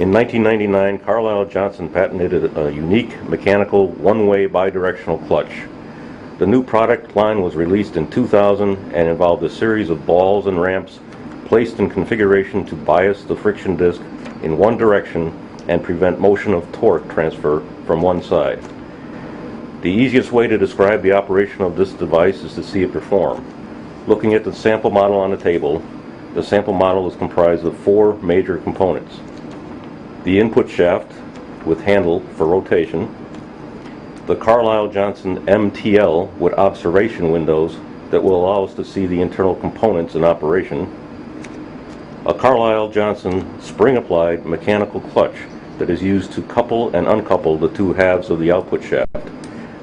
In 1999, Carlyle Johnson patented a unique mechanical one-way bidirectional clutch. The new product line was released in 2000 and involved a series of balls and ramps placed in configuration to bias the friction disc in one direction and prevent motion of torque transfer from one side. The easiest way to describe the operation of this device is to see it perform. Looking at the sample model on the table, the sample model is comprised of four major components: the input shaft with handle for rotation, the Carlyle Johnson MTL with observation windows that will allow us to see the internal components in operation, a Carlyle Johnson spring-applied mechanical clutch that is used to couple and uncouple the two halves of the output shaft.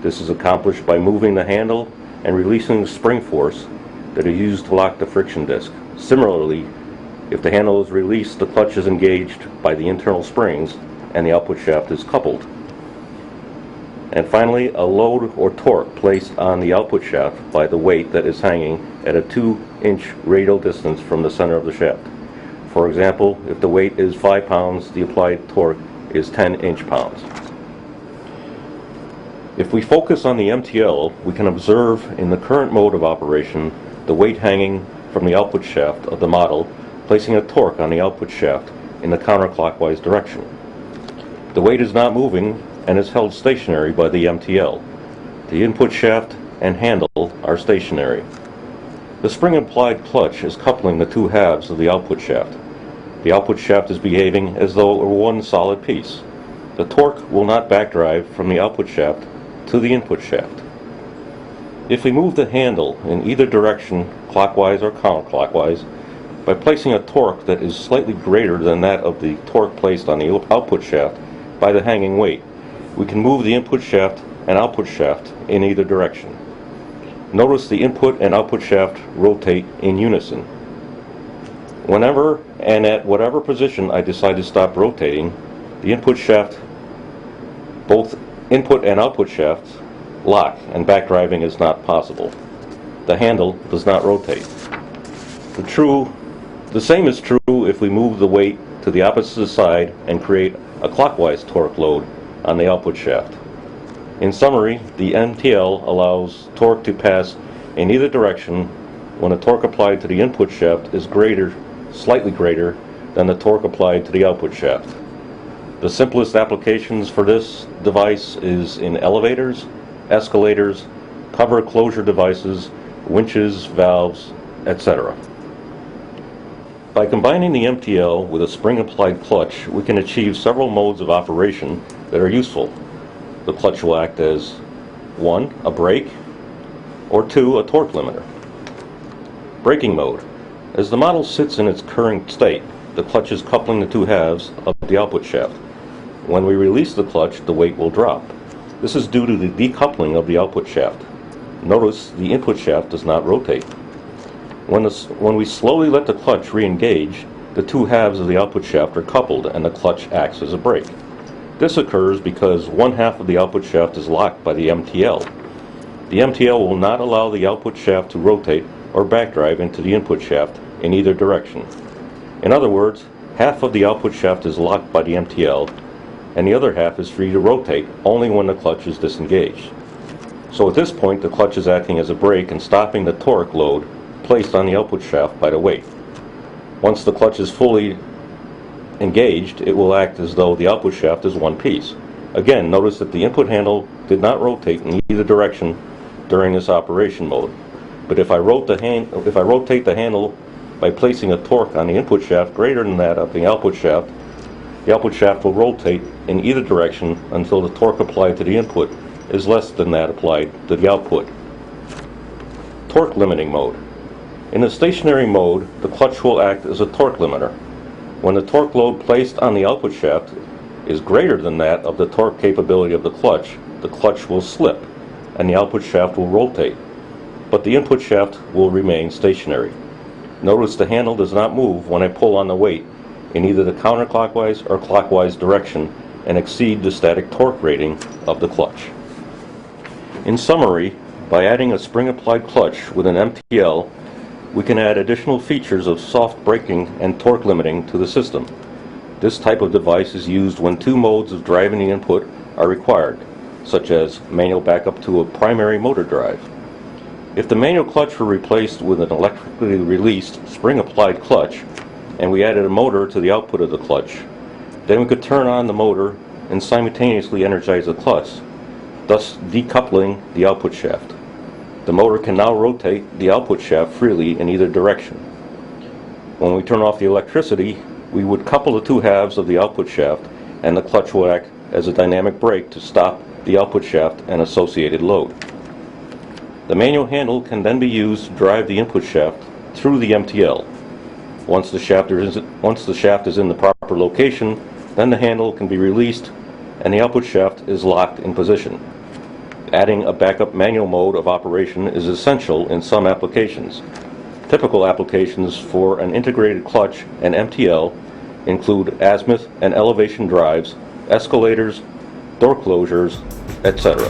This is accomplished by moving the handle and releasing the spring force that is used to lock the friction disc. Similarly, if the handle is released, the clutch is engaged by the internal springs and the output shaft is coupled. And finally, a load or torque placed on the output shaft by the weight that is hanging at a 2-inch radial distance from the center of the shaft. For example, if the weight is 5 pounds, the applied torque is 10 inch-pounds. If we focus on the MTL, we can observe in the current mode of operation the weight hanging from the output shaft of the model, placing a torque on the output shaft in the counterclockwise direction. The weight is not moving and is held stationary by the MTL. The input shaft and handle are stationary. The spring-applied clutch is coupling the two halves of the output shaft. The output shaft is behaving as though it were one solid piece. The torque will not backdrive from the output shaft to the input shaft. If we move the handle in either direction, clockwise or counterclockwise, by placing a torque that is slightly greater than that of the torque placed on the output shaft by the hanging weight, we can move the input shaft and output shaft in either direction. Notice the input and output shaft rotate in unison. Whenever and at whatever position I decide to stop rotating, the input shaft, both input and output shafts, lock and backdriving is not possible. The handle does not rotate. The same is true if we move the weight to the opposite side and create a clockwise torque load on the output shaft. In summary, the MTL allows torque to pass in either direction when the torque applied to the input shaft is slightly greater than the torque applied to the output shaft. The simplest applications for this device is in elevators, escalators, cover closure devices, winches, valves, etc. By combining the MTL with a spring-applied clutch, we can achieve several modes of operation that are useful. The clutch will act as 1. A brake, or 2. A torque limiter. Braking mode. As the model sits in its current state, the clutch is coupling the two halves of the output shaft. When we release the clutch, the weight will drop. This is due to the decoupling of the output shaft. Notice the input shaft does not rotate. When we slowly let the clutch re-engage, the two halves of the output shaft are coupled and the clutch acts as a brake. This occurs because one half of the output shaft is locked by the MTL. The MTL will not allow the output shaft to rotate or backdrive into the input shaft in either direction. In other words, half of the output shaft is locked by the MTL and the other half is free to rotate only when the clutch is disengaged. So at this point, the clutch is acting as a brake and stopping the torque load placed on the output shaft by the weight. Once the clutch is fully engaged, it will act as though the output shaft is one piece. Again, notice that the input handle did not rotate in either direction during this operation mode. But if I rotate the handle by placing a torque on the input shaft greater than that of the output shaft will rotate in either direction until the torque applied to the input is less than that applied to the output. Torque limiting mode. In the stationary mode, the clutch will act as a torque limiter. When the torque load placed on the output shaft is greater than that of the torque capability of the clutch will slip and the output shaft will rotate, but the input shaft will remain stationary. Notice the handle does not move when I pull on the weight in either the counterclockwise or clockwise direction and exceed the static torque rating of the clutch. In summary, by adding a spring-applied clutch with an MTL, we can add additional features of soft braking and torque limiting to the system. This type of device is used when two modes of driving the input are required, such as manual backup to a primary motor drive. If the manual clutch were replaced with an electrically released spring-applied clutch, and we added a motor to the output of the clutch, then we could turn on the motor and simultaneously energize the clutch, thus decoupling the output shaft. The motor can now rotate the output shaft freely in either direction. When we turn off the electricity, we would couple the two halves of the output shaft, and the clutch will act as a dynamic brake to stop the output shaft and associated load. The manual handle can then be used to drive the input shaft through the MTL. Once the shaft is in the proper location, then the handle can be released and the output shaft is locked in position. Adding a backup manual mode of operation is essential in some applications. Typical applications for an integrated clutch and MTL include azimuth and elevation drives, escalators, door closures, etc.